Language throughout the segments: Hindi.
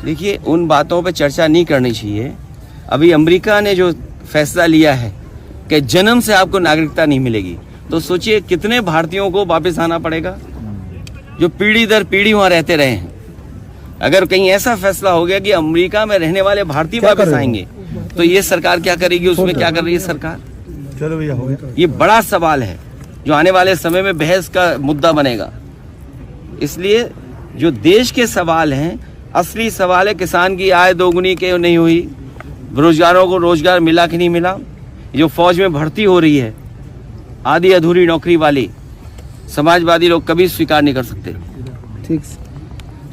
देखिए, उन बातों पे चर्चा नहीं करनी चाहिए। अभी अमेरिका ने जो फैसला लिया है कि जन्म से आपको नागरिकता नहीं मिलेगी, तो सोचिए कितने भारतीयों को वापस आना पड़ेगा जो पीढ़ी दर पीढ़ी वहां रहते रहे हैं। अगर कहीं ऐसा फैसला हो गया कि अमेरिका में रहने वाले भारतीय वापस आएंगे, तो ये सरकार क्या करेगी? उसमें क्या कर रही है सरकार? चलो भैया, हो गया। ये बड़ा सवाल है जो आने वाले समय में बहस का मुद्दा बनेगा। इसलिए जो देश के सवाल हैं, असली सवाल है किसान की आय दोगुनी क्यों नहीं हुई, बेरोजगारों को रोजगार मिला कि नहीं मिला, जो फौज में भर्ती हो रही है आधी अधूरी नौकरी वाली, समाजवादी लोग कभी स्वीकार नहीं कर सकते। ठीक।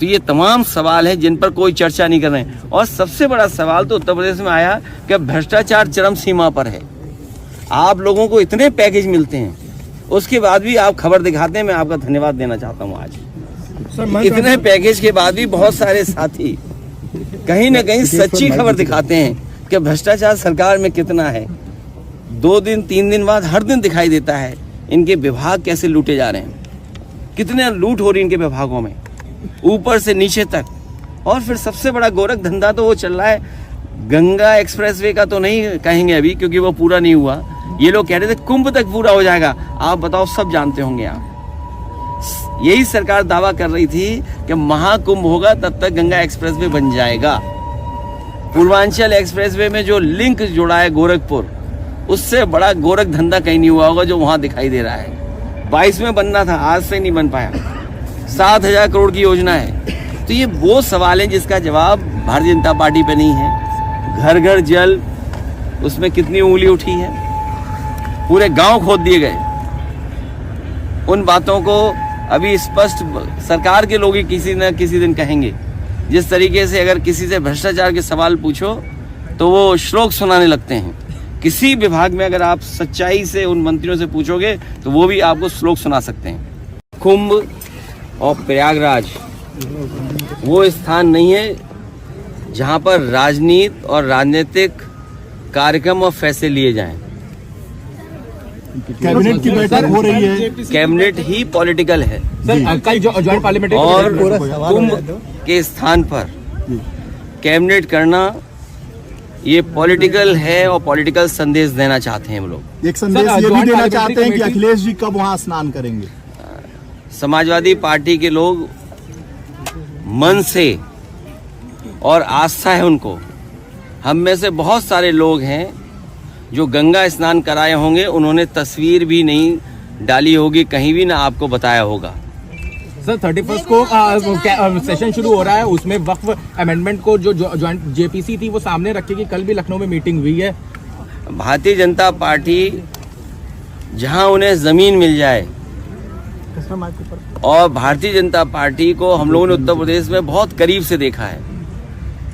तो ये तमाम सवाल हैं जिन पर कोई चर्चा नहीं कर रहे हैं। और सबसे बड़ा सवाल तो उत्तर प्रदेश में आया कि भ्रष्टाचार चरम सीमा पर है। आप लोगों को इतने पैकेज मिलते हैं, उसके बाद भी आप खबर दिखाते हैं। मैं आपका धन्यवाद देना चाहता हूँ। आज इतने पैकेज के बाद भी बहुत सारे साथी कहीं ना कहीं सच्ची खबर दिखाते हैं कि भ्रष्टाचार सरकार में कितना है। 2 दिन 3 दिन बाद हर दिन दिखाई देता है इनके विभाग कैसे लूटे जा रहे हैं, कितने लूट हो रही इनके विभागों में, ऊपर से नीचे तक। और फिर सबसे बड़ा गोरख धंधा तो वो चल रहा है, गंगा एक्सप्रेसवे का तो नहीं कहेंगे अभी क्योंकि वो पूरा नहीं हुआ। ये लोग कह रहे थे कुंभ तक पूरा हो जाएगा। आप बताओ, सब जानते होंगे आप। यही सरकार दावा कर रही थी कि महाकुंभ होगा तब तक गंगा एक्सप्रेसवे बन जाएगा। पूर्वांचल एक्सप्रेसवे में जो लिंक जुड़ा है गोरखपुर, उससे बड़ा गोरख धंधा कहीं नहीं हुआ होगा जो वहां दिखाई दे रहा है। 22 में बनना था, आज से नहीं बन पाया। 7,000 करोड़ की योजना है। तो ये वो सवाल है जिसका जवाब भारतीय जनता पार्टी पे नहीं है। घर घर जल, उसमें कितनी उंगली उठी है, पूरे गांव खोद दिए गए। उन बातों को अभी स्पष्ट सरकार के लोग ही किसी न किसी दिन कहेंगे। जिस तरीके से अगर किसी से भ्रष्टाचार के सवाल पूछो तो वो श्लोक सुनाने लगते हैं। किसी विभाग में अगर आप सच्चाई से उन मंत्रियों से पूछोगे तो वो भी आपको श्लोक सुना सकते हैं। कुंभ और प्रयागराज वो स्थान नहीं है जहां पर राजनीति और राजनीतिक कार्यक्रम और फैसले लिए जाएं। कैबिनेट की बैठक हो रही है। कैबिनेट ही पॉलिटिकल है सर, कल जॉइंट पार्लियामेंट्री और कुंभ के स्थान पर कैबिनेट करना ये पॉलिटिकल है और पॉलिटिकल संदेश देना चाहते हैं हम लोग। एक संदेश ये भी देना चाहते हैं कि अखिलेश जी कब वहां स्नान करेंगे। समाजवादी पार्टी के लोग मन से और आस्था है उनको। हम में से बहुत सारे लोग हैं जो गंगा स्नान कराए होंगे, उन्होंने तस्वीर भी नहीं डाली होगी, कहीं भी ना आपको बताया होगा। सर 31 को सेशन शुरू हो रहा है, उसमें वक्फ अमेंडमेंट को जो ज्वाइंट जेपीसी थी वो सामने रखेगी। कल भी लखनऊ में मीटिंग हुई है। भारतीय जनता पार्टी जहां उन्हें जमीन मिल जाए, और भारतीय जनता पार्टी को हम लोगों ने उत्तर प्रदेश में बहुत करीब से देखा है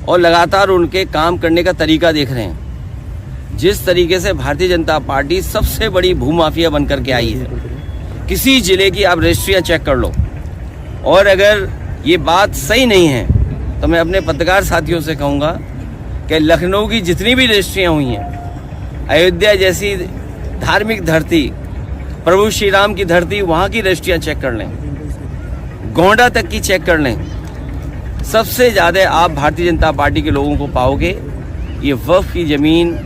और लगातार उनके काम करने का तरीका देख रहे हैं। जिस तरीके से भारतीय जनता पार्टी सबसे बड़ी भूमाफिया बनकर के आई है, किसी जिले की आप रजिस्ट्रियां चेक कर लो। और अगर ये बात सही नहीं है तो मैं अपने पत्रकार साथियों से कहूँगा कि लखनऊ की जितनी भी रजिस्ट्रियां हुई हैं, अयोध्या जैसी धार्मिक धरती, प्रभु श्री राम की धरती, वहाँ की रजिस्ट्रियां चेक कर लें, गोंडा तक की चेक कर लें। सबसे ज़्यादा आप भारतीय जनता पार्टी के लोगों को पाओगे ये वक्फ की ज़मीन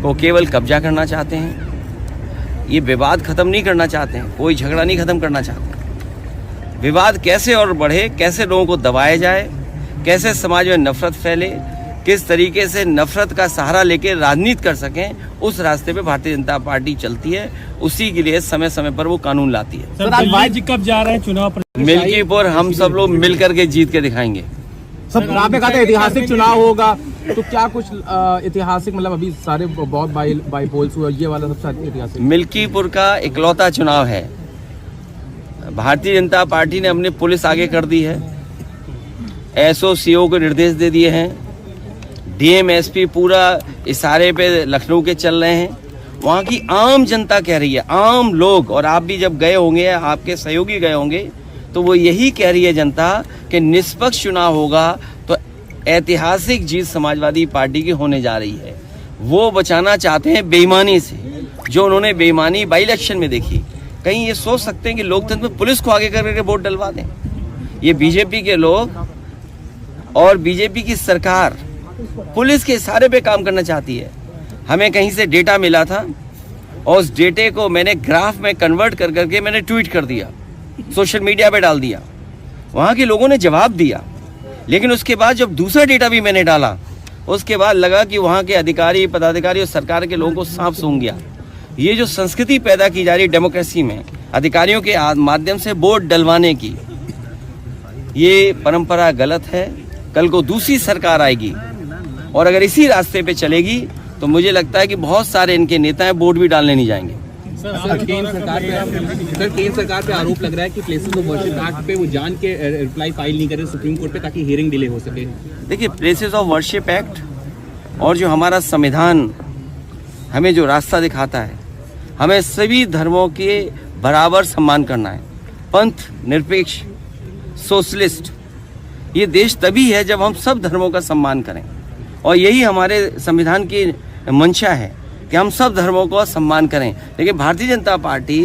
को केवल कब्जा करना चाहते हैं। ये विवाद खत्म नहीं करना चाहते हैं, कोई झगड़ा नहीं खत्म करना चाहते। विवाद कैसे और बढ़े, कैसे लोगों को दबाया जाए, कैसे समाज में नफरत फैले, किस तरीके से नफरत का सहारा लेके राजनीति कर सकें, उस रास्ते पे भारतीय जनता पार्टी चलती है। उसी के लिए समय समय पर वो कानून लाती है। सर, दिल्ली जी कब जा रहे हैं चुनाव? मिल्कीपुर हम सब लोग मिल करके जीत के दिखाएंगे। सर, आपने कहा था ऐतिहासिक चुनाव होगा, तो क्या कुछ ऐतिहासिक, मतलब अभी सारे बहुत बाई पोल्स हुए, ये वाला सबसे ऐतिहासिक? मिल्कीपुर का इकलौता चुनाव है। भारतीय जनता पार्टी ने अपनी पुलिस आगे कर दी है, एसओसीओ को निर्देश दे दिए हैं, डीएम एसपी पूरा इशारे पे लखनऊ के चल रहे हैं। वहाँ की आम जनता कह रही है, आम लोग, और आप भी जब गए होंगे, आपके सहयोगी गए होंगे, तो वो यही कह रही है जनता कि निष्पक्ष चुनाव होगा तो ऐतिहासिक जीत समाजवादी पार्टी की होने जा रही है। वो बचाना चाहते हैं बेईमानी से, जो उन्होंने बेईमानी बाई इलेक्शन में देखी। कहीं ये सोच सकते हैं कि लोकतंत्र में पुलिस को आगे करके वोट डलवा दें? ये बीजेपी के लोग और बीजेपी की सरकार पुलिस के इशारे पे काम करना चाहती है। हमें कहीं से डेटा मिला था और उस डेटे को मैंने ग्राफ में कन्वर्ट कर करके मैंने ट्वीट कर दिया, सोशल मीडिया पे डाल दिया। वहाँ के लोगों ने जवाब दिया, लेकिन उसके बाद जब दूसरा डेटा भी मैंने डाला, उसके बाद लगा कि वहाँ के अधिकारी पदाधिकारी और सरकार के लोगों को सांप सूंघ गया। ये जो संस्कृति पैदा की जा रही डेमोक्रेसी में अधिकारियों के माध्यम से वोट डलवाने की, ये परंपरा गलत है। कल को दूसरी सरकार आएगी और अगर इसी रास्ते पे चलेगी तो मुझे लगता है कि बहुत सारे इनके नेता हैं वोट भी डालने नहीं जाएंगे। सर, केंद्र सरकार पे आरोप लग रहा है कि प्लेसेस ऑफ वर्शिप एक्ट पे वो जान के रिप्लाई फाइल नहीं करे सुप्रीम कोर्ट पे ताकि हियरिंग डिले हो सके। देखिए, प्लेसेस ऑफ वर्शिप एक्ट और जो हमारा संविधान हमें जो रास्ता दिखाता है, हमें सभी धर्मों के बराबर सम्मान करना है। पंथ निरपेक्ष, सोशलिस्ट, ये देश तभी है जब हम सब धर्मों का सम्मान करें, और यही हमारे संविधान की मंशा है कि हम सब धर्मों को सम्मान करें। लेकिन भारतीय जनता पार्टी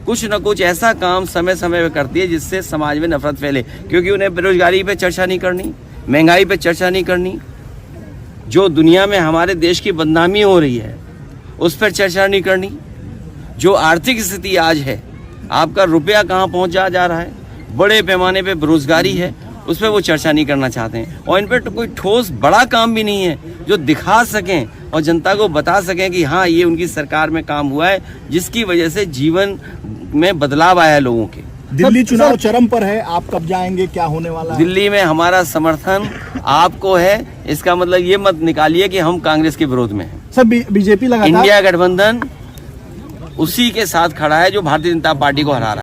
कुछ न कुछ ऐसा काम समय समय पर करती है जिससे समाज में नफरत फैले, क्योंकि उन्हें बेरोजगारी पे चर्चा नहीं करनी, महंगाई पे चर्चा नहीं करनी, जो दुनिया में हमारे देश की बदनामी हो रही है उस पर चर्चा नहीं करनी, जो आर्थिक स्थिति आज है, आपका रुपया कहाँ पहुँच जा रहा है, बड़े पैमाने पे बेरोजगारी है, उस पर वो चर्चा नहीं करना चाहते हैं। और इन पर तो कोई ठोस बड़ा काम भी नहीं है जो दिखा सकें और जनता को बता सकें कि हाँ, ये उनकी सरकार में काम हुआ है जिसकी वजह से जीवन में बदलाव आया है लोगों के। दिल्ली चुनाव चरम पर है, आप कब जाएंगे, क्या होने वाला है? दिल्ली में हमारा समर्थन आपको है, इसका मतलब ये मत निकालिए कि हम कांग्रेस के विरोध में हैं। सर, बीजेपी लगातार इंडिया गठबंधन उसी के साथ खड़ा है जो भारतीय जनता पार्टी को हरा रहा है।